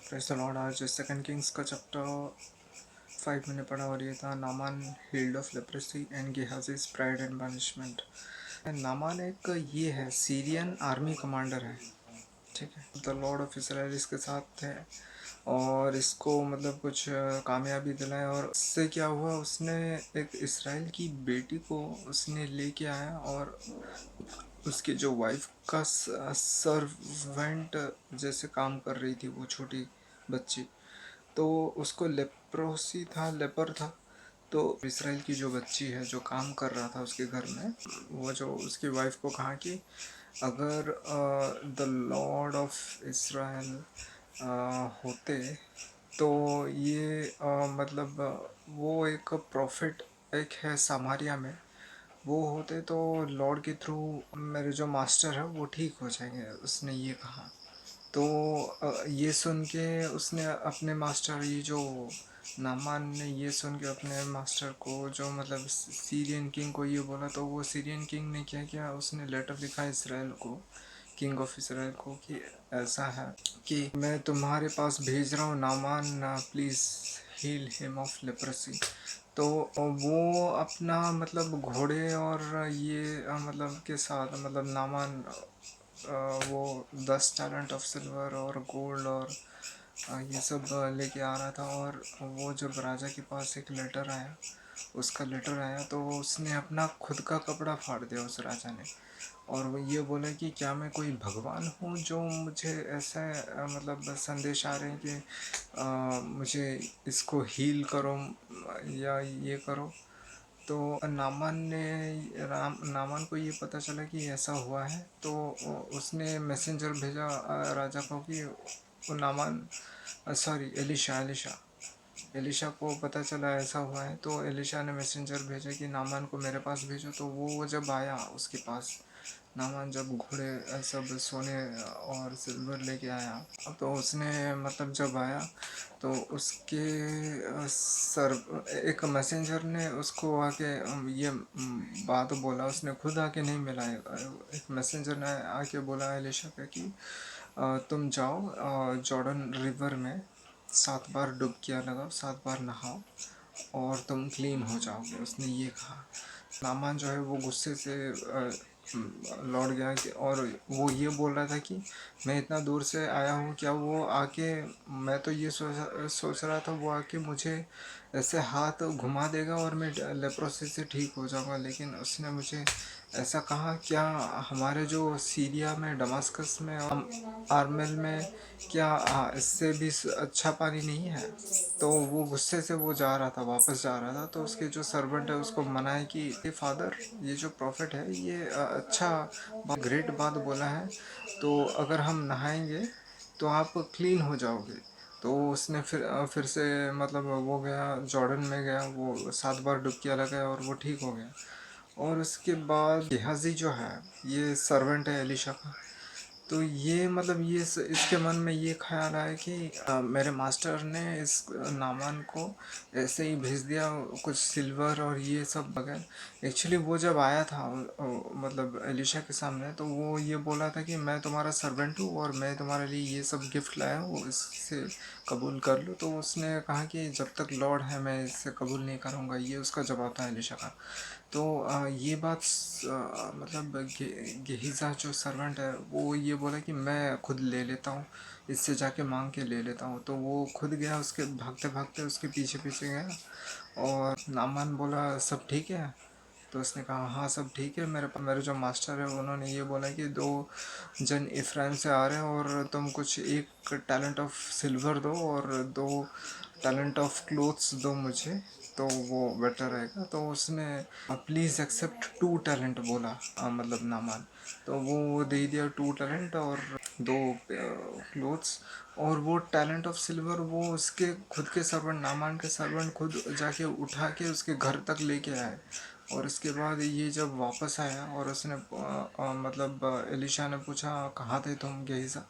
Praise the lord. आज second kings का chapter 5 मैंने पढ़ा और ये था Naaman healed of leprosy and Gehazi's pride and punishment. Naaman एक ये है, सीरियन आर्मी कमांडर है, ठीक है। द लॉर्ड ऑफ इसराइल इसके साथ थे और इसको मतलब कुछ कामयाबी दिलाई, और उससे क्या हुआ, उसने एक इसराइल की बेटी को उसने लेके आया और उसकी जो वाइफ का सर्वेंट जैसे काम कर रही थी वो छोटी बच्ची, तो उसको लेप्रोसी था, लेपर था। तो इसराइल की जो बच्ची है जो काम कर रहा था उसके घर में, वो जो उसकी वाइफ को कहा कि अगर द लॉर्ड ऑफ इसराइल होते तो ये मतलब वो एक प्रॉफिट एक है सामारिया में, वो होते तो लॉर्ड के थ्रू मेरे जो मास्टर है वो ठीक हो जाएंगे, उसने ये कहा। तो ये सुन के उसने अपने मास्टर, ये जो नामान ने ये सुन के अपने मास्टर को, जो मतलब सीरियन किंग को ये बोला, तो वो सीरियन किंग ने क्या किया, उसने लेटर लिखा इसराइल को, किंग ऑफ इसराइल को, कि ऐसा है कि मैं तुम्हारे पास भेज रहा हूँ Naaman, please heal him of leprosy. तो वो अपना मतलब घोड़े और ये मतलब के साथ, मतलब नामान वो 10 टैलेंट ऑफ सिल्वर और गोल्ड और ये सब लेके आ रहा था। और वो जब राजा के पास एक लेटर आया, उसका लेटर आया, तो उसने अपना खुद का कपड़ा फाड़ दिया उस राजा ने, और वो ये बोला कि क्या मैं कोई भगवान हूँ जो मुझे ऐसा मतलब संदेश आ रहे हैं कि मुझे इसको हील करो या ये करो। तो नामान को ये पता चला कि ऐसा हुआ है, तो उसने मैसेंजर भेजा राजा को कि वो नामान, सॉरी एलिशा को पता चला ऐसा हुआ है, तो एलिशा ने मैसेंजर भेजा कि नामान को मेरे पास भेजो। तो वो जब आया उसके पास, नामान जब घोड़े सब सोने और सिल्वर लेके आया, तो उसने मतलब जब आया तो उसके सर एक मैसेंजर ने उसको आके ये बात बोला, उसने खुद आके नहीं मिला, एक मैसेंजर ने आके बोला एलिशा का कि तुम जाओ जॉर्डन रिवर में 7 बार डुबकियाँ लगाओ, 7 बार नहाओ और तुम क्लीन हो जाओगे, उसने ये कहा। नामान जो है वो गुस्से से लौट गया कि, और वो ये बोल रहा था कि मैं इतना दूर से आया हूँ, क्या वो आके, मैं तो ये सोच रहा था वो आके मुझे ऐसे हाथ घुमा देगा और मैं लेप्रोसी से ठीक हो जाऊँगा, लेकिन उसने मुझे ऐसा कहा, क्या हमारे जो सीरिया में दमास्कस में आर्मेल में क्या इससे भी अच्छा पानी नहीं है। तो वो गुस्से से वो जा रहा था, वापस जा रहा था, तो उसके जो सर्वेंट है उसको मनाए कि ये फादर, ये जो प्रॉफिट है ये अच्छा ग्रेट बात बोला है, तो अगर हम नहाएंगे तो आप क्लीन हो जाओगे। तो उसने फिर से मतलब वो गया जॉर्डन में गया, वो 7 बार डुबकियाँ लगाया और वो ठीक हो गया। और उसके बाद गेहाजी जो है ये सर्वेंट है एलिशा का, तो ये मतलब ये इसके मन में ये ख्याल आया कि मेरे मास्टर ने इस नामान को ऐसे ही भेज दिया कुछ सिल्वर और ये सब बगैर। एक्चुअली वो जब आया था मतलब एलिशा के सामने, तो वो ये बोला था कि मैं तुम्हारा सर्वेंट हूँ और मैं तुम्हारे लिए ये सब गिफ्ट लाया हूँ, इससे कबूल कर लो। तो उसने कहा कि जब तक लॉर्ड है मैं इससे कबूल नहीं करूँगा, ये उसका जवाब था एलिशा का। तो ये बात मतलब गेहिज़ा जो सर्वेंट है वो ये बोला कि मैं खुद ले लेता हूँ, इससे जाके मांग के ले लेता हूँ। तो वो खुद गया, उसके भागते भागते उसके पीछे पीछे गया, और नामान बोला सब ठीक है। तो उसने कहा हाँ सब ठीक है, मेरे जो मास्टर है उन्होंने ये बोला कि 2 जन इफ्राइम से आ रहे हैं और तुम कुछ 1 टैलेंट ऑफ सिल्वर दो और 2 टैलेंट ऑफ क्लोथ्स दो मुझे, तो वो बेटर रहेगा। तो उसने प्लीज़ एक्सेप्ट 2 टैलेंट बोला, मतलब नामान। तो वो दे दिया 2 टैलेंट और 2 क्लोथ्स। और वो टैलेंट ऑफ सिल्वर वो उसके खुद के सर्वेंट, नामान के सर्वेंट खुद जाके उठा के उसके घर तक लेके आए। और इसके बाद ये जब वापस आया और उसने मतलब एलिशा ने पूछा कहाँ थे तुम गेहिज़ा,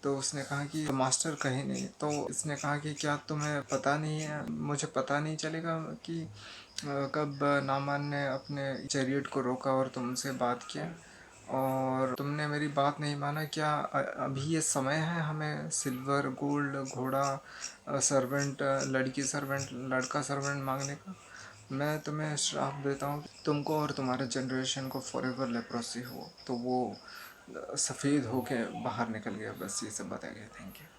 तो उसने कहा कि मास्टर कहीं नहीं। तो इसने कहा कि क्या तुम्हें पता नहीं है, मुझे पता नहीं चलेगा कि कब नामान ने अपने चैरियट को रोका और तुमसे बात किया। और तुमने मेरी बात नहीं माना। क्या अभी ये समय है हमें सिल्वर गोल्ड घोड़ा सर्वेंट लड़की सर्वेंट लड़का सर्वेंट मांगने का? मैं तुम्हें श्राप देता हूँ कि तुमको और तुम्हारे जनरेशन को फॉरएवर लेप्रोसी हो। तो वो सफ़ेद होके बाहर निकल गया। बस ये सब बताया गया। Thank you.